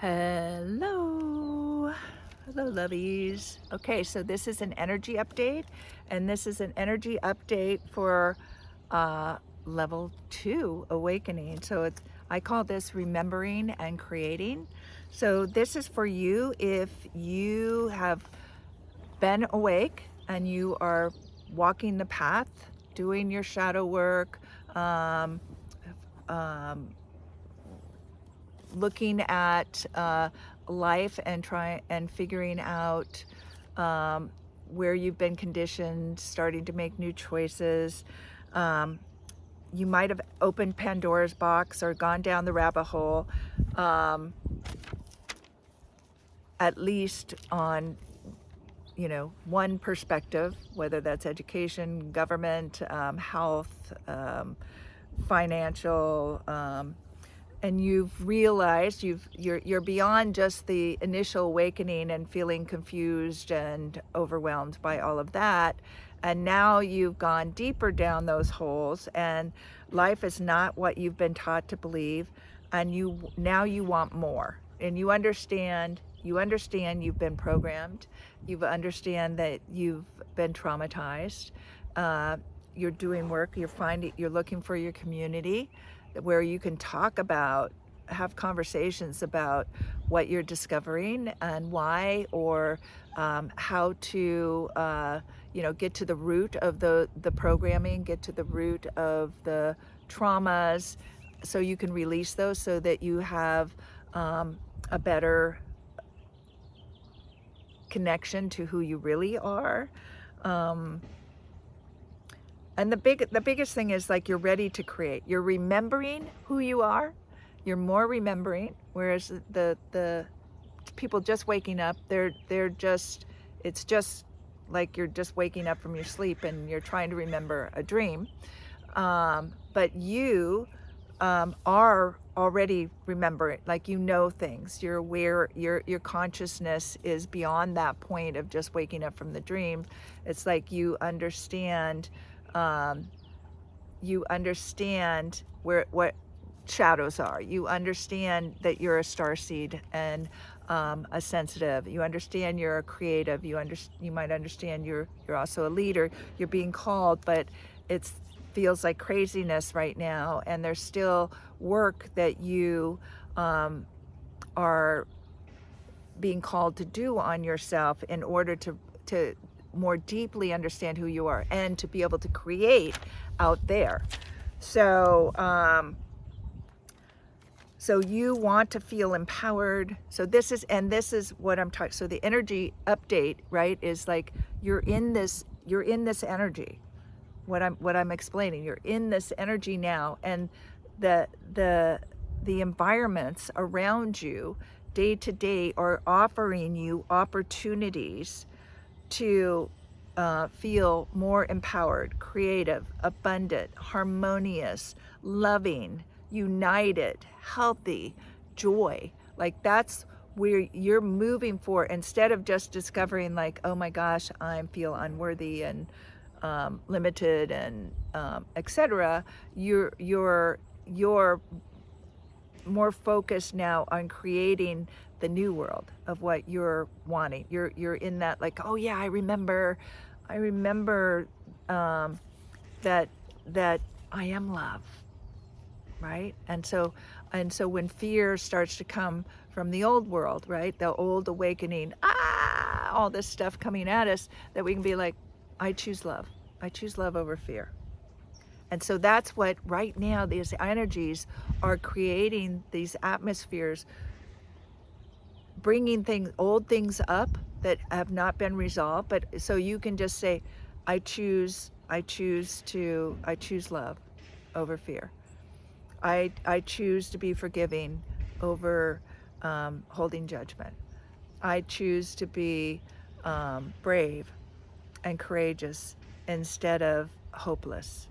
Hello. Hello, lovies. Okay, so this is an energy update, and this is an energy update for level 2 awakening. So I call this remembering and creating. So this is for you if you have been awake and you are walking the path, doing your shadow work, um, um, looking at life and figuring out where you've been conditioned, starting to make new choices. You might have opened Pandora's box or gone down the rabbit hole, at least on one perspective, whether that's education, government, health, financial, and you've realized you're beyond just the initial awakening and feeling confused and overwhelmed by all of that, and now you've gone deeper down those holes, and life is not what you've been taught to believe, and now you want more, and you understand you've been programmed, you understand that you've been traumatized. You're doing work, you're looking for your community where you can have conversations about what you're discovering and why, or how to get to the root of the programming, get to the root of the traumas, so you can release those, so that you have a better connection to who you really are. And the biggest thing is, like, you're ready to create. You're remembering who you are. You're more remembering, whereas the people just waking up, it's just like you're just waking up from your sleep and you're trying to remember a dream. But you are already remembering, like, things. You're aware. Your consciousness is beyond that point of just waking up from the dream. It's like you understand. You understand what shadows are. You understand that you're a starseed and a sensitive. You understand you're a creative. You might understand you're also a leader. You're being called, but it feels like craziness right now, and there's still work that you are being called to do on yourself in order to more deeply understand who you are and to be able to create out there. So so you want to feel empowered. So this is what I'm talking. So the energy update, right, is like you're in this energy. What I'm explaining, you're in this energy now, and the environments around you day to day are offering you opportunities to feel more empowered, creative, abundant, harmonious, loving, united, healthy, joy. Like, that's where you're moving for, instead of just discovering, like, oh my gosh, I feel unworthy and limited and etc. You're more focused now on creating the new world of what you're wanting. You're in that, like, oh yeah, I remember that I am love, right? And so when fear starts to come from the old world, right, the old awakening, all this stuff coming at us, that we can be like, I choose love. I choose love over fear. And so that's what right now these energies are creating, these atmospheres, bringing old things up that have not been resolved. But so you can just say, I choose love over fear. I choose to be forgiving over holding judgment. I choose to be brave and courageous instead of hopeless.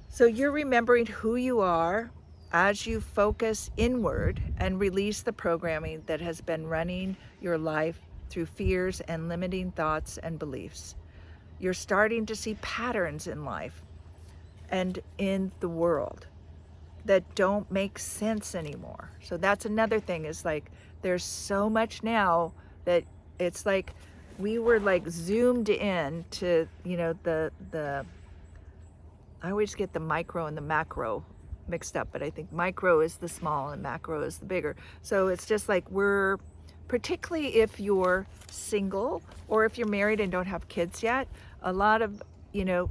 So you're remembering who you are as you focus inward and release the programming that has been running your life through fears and limiting thoughts and beliefs. You're starting to see patterns in life and in the world that don't make sense anymore. So that's another thing, is like there's so much now that it's like we were like zoomed in to, you know, the I always get the micro and the macro mixed up, but I think micro is the small and macro is the bigger. So it's just like we're, particularly if you're single or if you're married and don't have kids yet, a lot of, you know,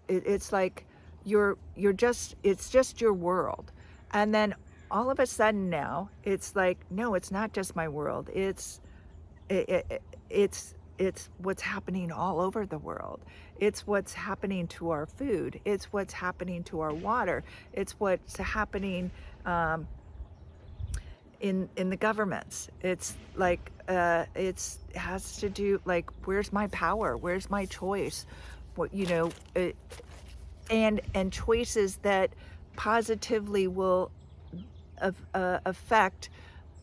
it's like it's just your world. And then all of a sudden now it's like, no, it's not just my world. It's what's happening all over the world. It's what's happening to our food. It's what's happening to our water. It's what's happening in the governments. It's like it has to do, like, where's my power? Where's my choice? What, you know, and choices that positively will affect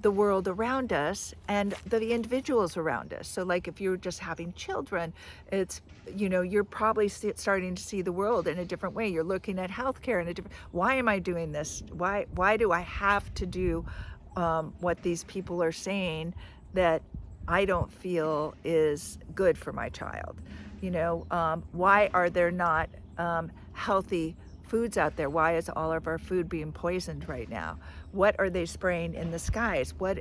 the world around us and the individuals around us. So like if you're just having children, it's, you know, you're probably starting to see the world in a different way. You're looking at healthcare in a different, why am I doing this? Why do I have to do what these people are saying that I don't feel is good for my child? You know, why are there not healthy foods out there? Why is all of our food being poisoned right now? What are they spraying in the skies? What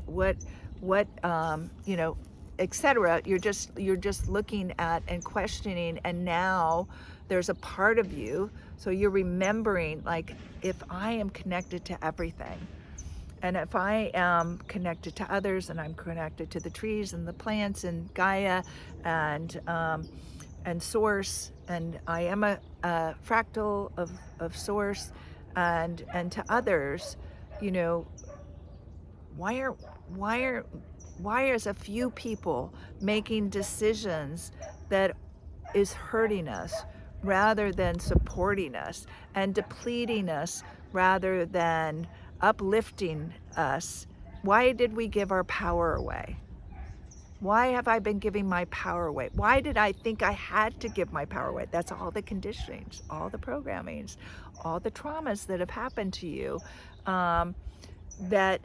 you know, etc. You're just looking at and questioning, and now there's a part of you, so you're remembering, like, if I am connected to everything, and if I am connected to others, and I'm connected to the trees and the plants and Gaia and source, and I am a fractal of source, and to others, you know, why is a few people making decisions that is hurting us rather than supporting us, and depleting us rather than uplifting us? Why did we give our power away? Why have I been giving my power away? Why did I think I had to give my power away? That's all the conditionings, all the programmings, all the traumas that have happened to you, that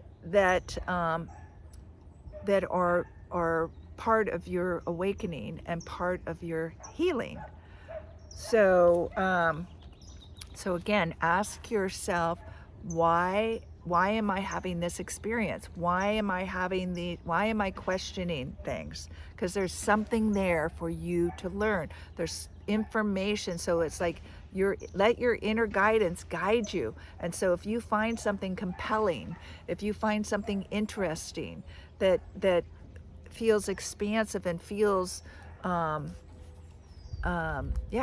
are part of your awakening and part of your healing. So so again, ask yourself, why am I having this experience? Why am I questioning things? Because there's something there for you to learn. There's information. So it's like let your inner guidance guide you. And so if you find something compelling, if you find something interesting that feels expansive and feels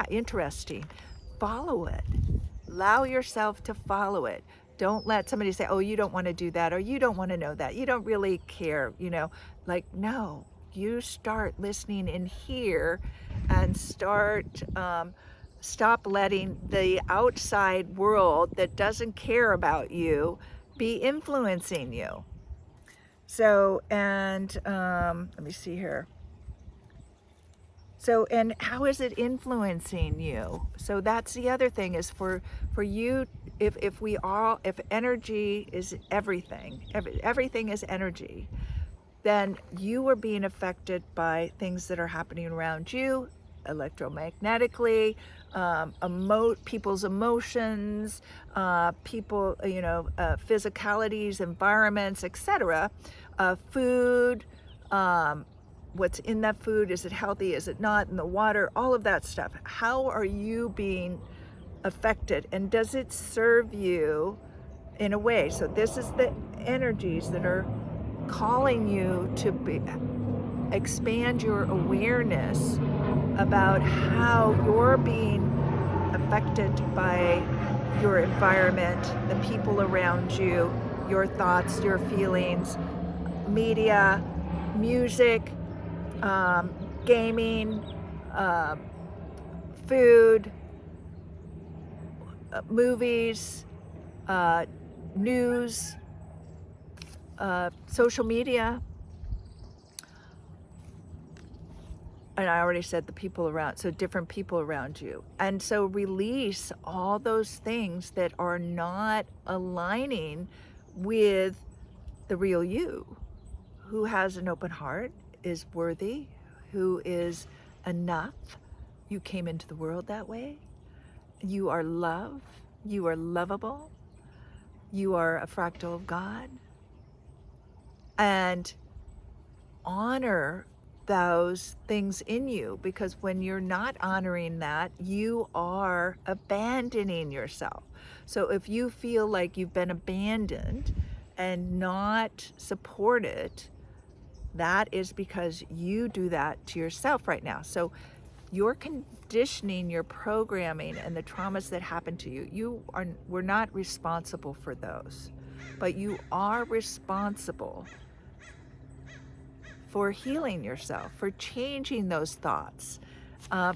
interesting, follow it. Allow yourself to follow it. Don't let somebody say, oh, you don't want to do that, or you don't want to know that, you don't really care, you know. Like, no, you start listening in here, and stop letting the outside world that doesn't care about you be influencing you. So, and let me see here. So, and how is it influencing you? So that's the other thing, is for you, if energy is everything, everything is energy, then you are being affected by things that are happening around you electromagnetically, people's emotions, people, you know, physicalities, environments, etc. Food, what's in that food, is it healthy, is it not, in the water, all of that stuff. How are you being affected, and does it serve you in a way? So this is the energies that are calling you to expand your awareness about how you're being affected by your environment, the people around you, your thoughts, your feelings, media, music, gaming, food, movies, news, social media, and I already said the people around, so different people around you. And so release all those things that are not aligning with the real you, who has an open heart, is worthy, who is enough. You came into the world that way. You are love. You are lovable. You are a fractal of God. And honor those things in you, because when you're not honoring that, you are abandoning yourself. So if you feel like you've been abandoned and not supported, that is because you do that to yourself right now. So your conditioning, your programming, and the traumas that happen to you, we're not responsible for those, but you are responsible for healing yourself, for changing those thoughts,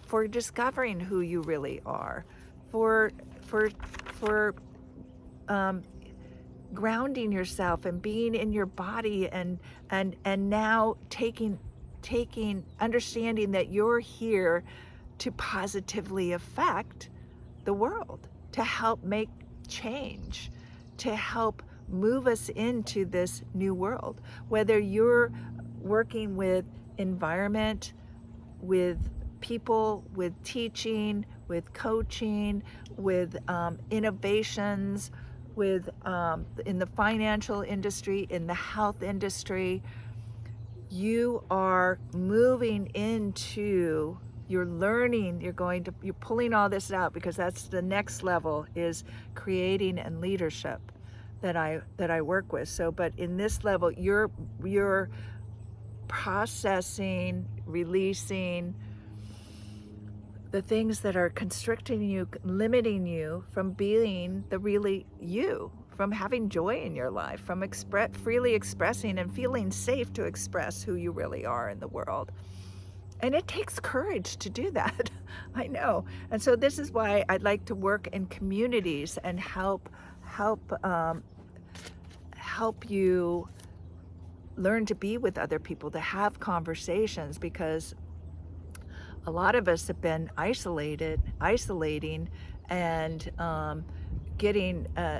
for discovering who you really are, for grounding yourself and being in your body, and now taking understanding that you're here to positively affect the world, to help make change, to help move us into this new world. Whether you're working with environment, with people, with teaching, with coaching, with innovations, with in the financial industry, in the health industry, you are moving into, you're learning, you're pulling all this out, because that's the next level, is creating and leadership that I work with. So, but in this level, you're processing, releasing the things that are constricting you, limiting you from being the really you, from having joy in your life, from freely expressing and feeling safe to express who you really are in the world. And it takes courage to do that. I know. And so this is why I'd like to work in communities and help you learn to be with other people, to have conversations, because a lot of us have been isolating, and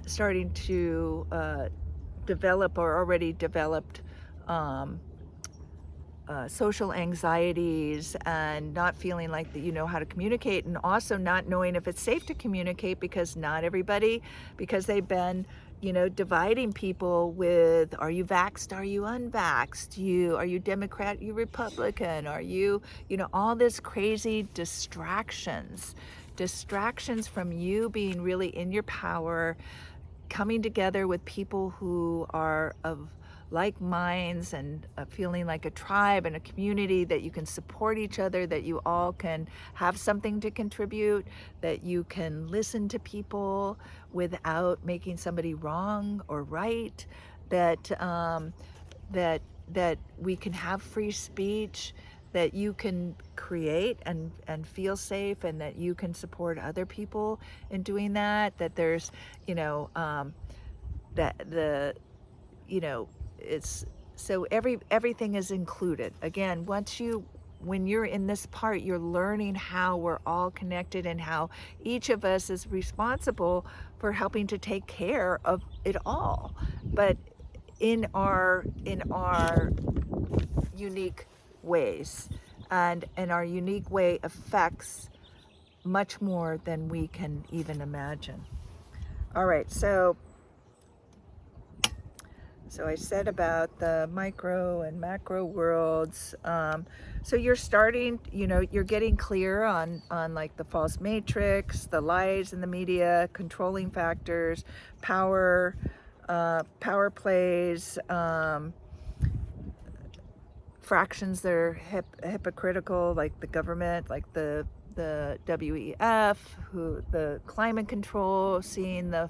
starting to develop, or already developed, social anxieties, and not feeling like that you know how to communicate, and also not knowing if it's safe to communicate, because not everybody, because they've been, dividing people with, are you vaxxed, are you unvaxxed, are you Democrat, you Republican, are you, all this crazy distractions from you being really in your power, coming together with people who are of like minds, and feeling like a tribe and a community, that you can support each other, that you all can have something to contribute, that you can listen to people without making somebody wrong or right, that we can have free speech, that you can create and feel safe, and that you can support other people in doing that, that there's, it's, so everything is included. Again, when you're in this part, you're learning how we're all connected, and how each of us is responsible for helping to take care of it all, but in our unique ways, and our unique way affects much more than we can even imagine. All right, so I said about the micro and macro worlds. So you're starting, you're getting clear on like the false matrix, the lies in the media, controlling factors, power plays, fractions that are hypocritical, like the government, like the WEF, the climate control, seeing the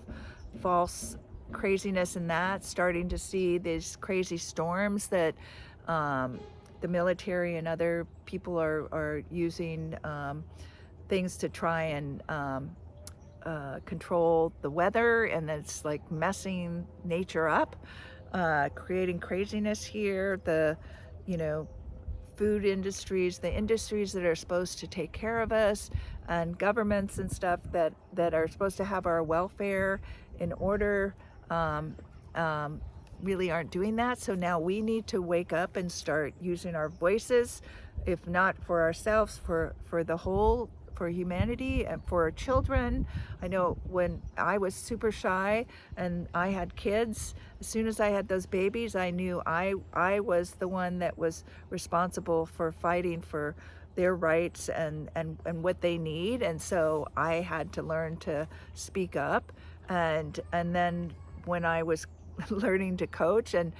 false craziness in that, starting to see these crazy storms that the military and other people are using things to try and control the weather, and it's like messing nature up, creating craziness here. The food industries, the industries that are supposed to take care of us, and governments and stuff that are supposed to have our welfare in order, um, um, really aren't doing that. So now we need to wake up and start using our voices, if not for ourselves, for the whole, for humanity and for our children. I know when I was super shy and I had kids, as soon as I had those babies, I knew I was the one that was responsible for fighting for their rights and what they need. And so I had to learn to speak up. And then when I was learning to coach and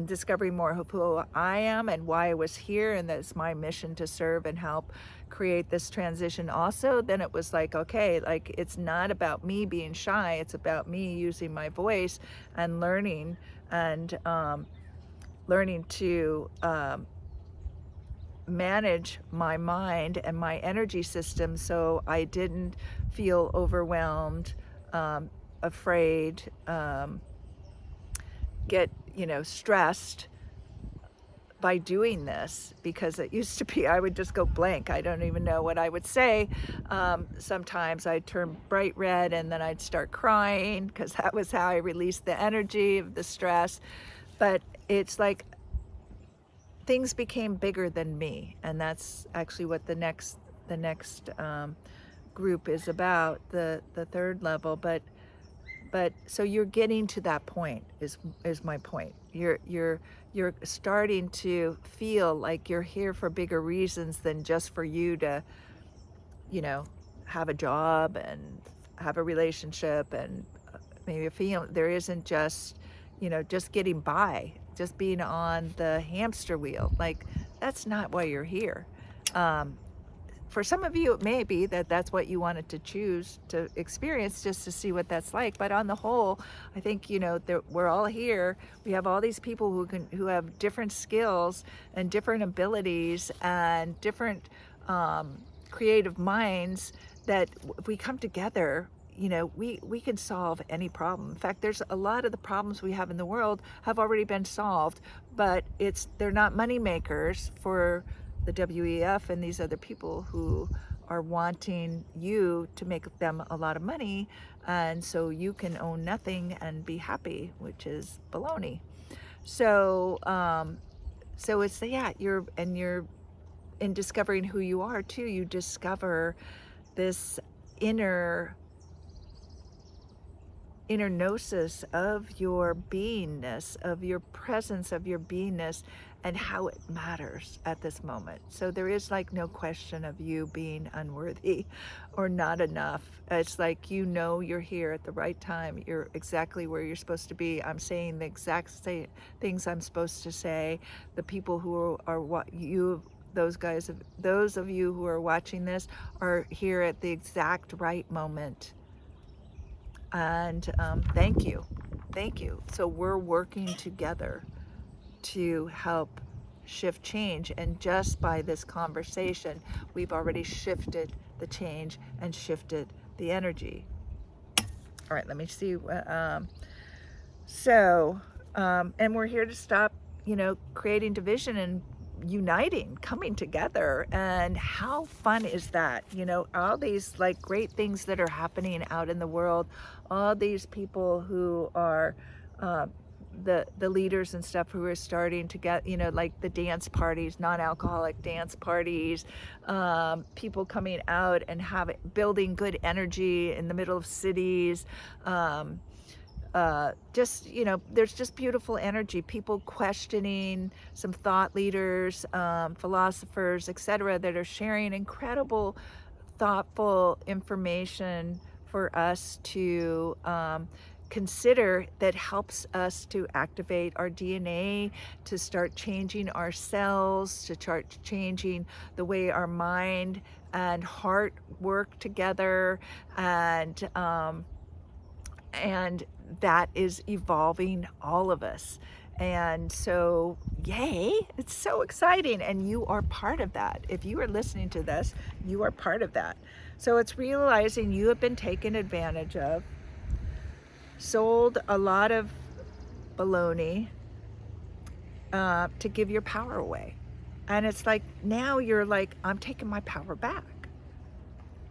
discovering more of who I am and why I was here, and that's my mission to serve and help create this transition also, then it was like, okay, like it's not about me being shy, it's about me using my voice and learning and learning to manage my mind and my energy system so I didn't feel overwhelmed, afraid, get stressed by doing this, because it used to be I would just go blank. I don't even know what I would say. Sometimes I'd turn bright red and then I'd start crying because that was how I released the energy of the stress. But it's like things became bigger than me, and that's actually what the next group is about, the third level. But so you're getting to that point is my point. You're starting to feel like you're here for bigger reasons than just for you to, have a job and have a relationship and maybe a family. There isn't just, just getting by, just being on the hamster wheel. Like, that's not why you're here. For some of you, it may be that's what you wanted to choose to experience, just to see what that's like. But on the whole, I think, we're all here. We have all these people who have different skills and different abilities and different creative minds that if we come together, we can solve any problem. In fact, there's a lot of the problems we have in the world have already been solved, but they're not money makers for the WEF and these other people who are wanting you to make them a lot of money, and so you can own nothing and be happy, which is baloney. So it's you're in discovering who you are too. You discover this inner gnosis of your beingness, of your presence, of your beingness, and how it matters at this moment. So there is like no question of you being unworthy or not enough. It's like, you're here at the right time. You're exactly where you're supposed to be. I'm saying the exact same things I'm supposed to say. The people who are those of you who are watching this are here at the exact right moment. And thank you. So we're working together to help shift change, and just by this conversation we've already shifted the change and shifted the energy. All right, let me see. And we're here to stop creating division and uniting, coming together. And how fun is that? All these like great things that are happening out in the world, all these people who are the leaders and stuff who are starting to get, like the dance parties, non-alcoholic dance parties, people coming out and building good energy in the middle of cities. There's just beautiful energy, people questioning, some thought leaders, philosophers, etc., that are sharing incredible, thoughtful information for us to consider, that helps us to activate our DNA, to start changing our cells, to start changing the way our mind and heart work together, and that is evolving all of us. And so, yay, it's so exciting, and you are part of that. If you are listening to this, you are part of that. So it's realizing you have been taken advantage of, sold a lot of baloney to give your power away. And it's like, now you're like, I'm taking my power back.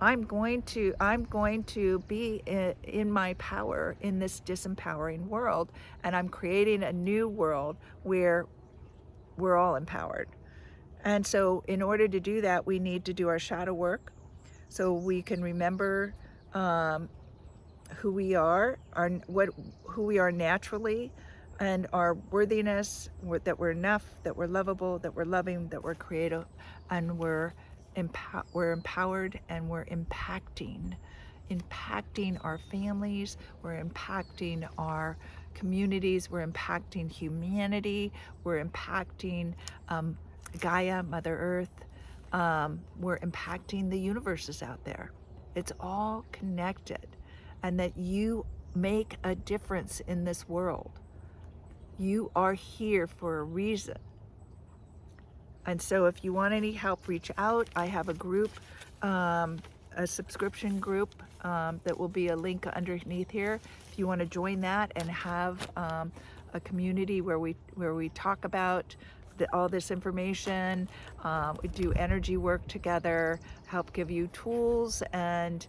I'm going to be in my power in this disempowering world, and I'm creating a new world where we're all empowered. And so in order to do that, we need to do our shadow work so we can remember who we are, who we are naturally, and our worthiness, that we're enough, that we're lovable, that we're loving, that we're creative, and we're empowered, and we're impacting our families, we're impacting our communities, we're impacting humanity, we're impacting Gaia, Mother Earth, we're impacting the universes out there. It's all connected, and that you make a difference in this world. You are here for a reason. And so if you want any help, reach out. I have a group, a subscription group that will be a link underneath here. If you want to join that and have a community where we talk about all this information, we do energy work together, help give you tools and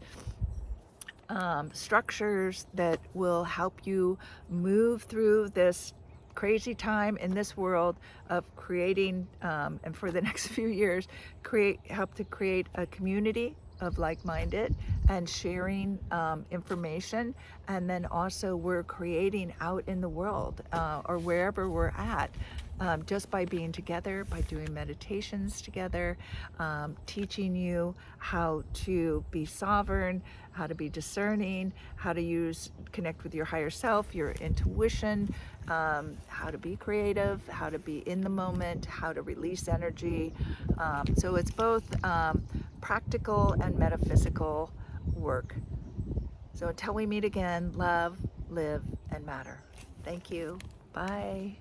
structures that will help you move through this crazy time in this world of creating, and for the next few years, help to create a community of like-minded and sharing information. And then also we're creating out in the world or wherever we're at, just by being together, by doing meditations together, teaching you how to be sovereign, how to be discerning, how to connect with your higher self, your intuition, how to be creative, how to be in the moment, how to release energy. So it's both practical and metaphysical work. So until we meet again, love, live, and matter. Thank you. Bye.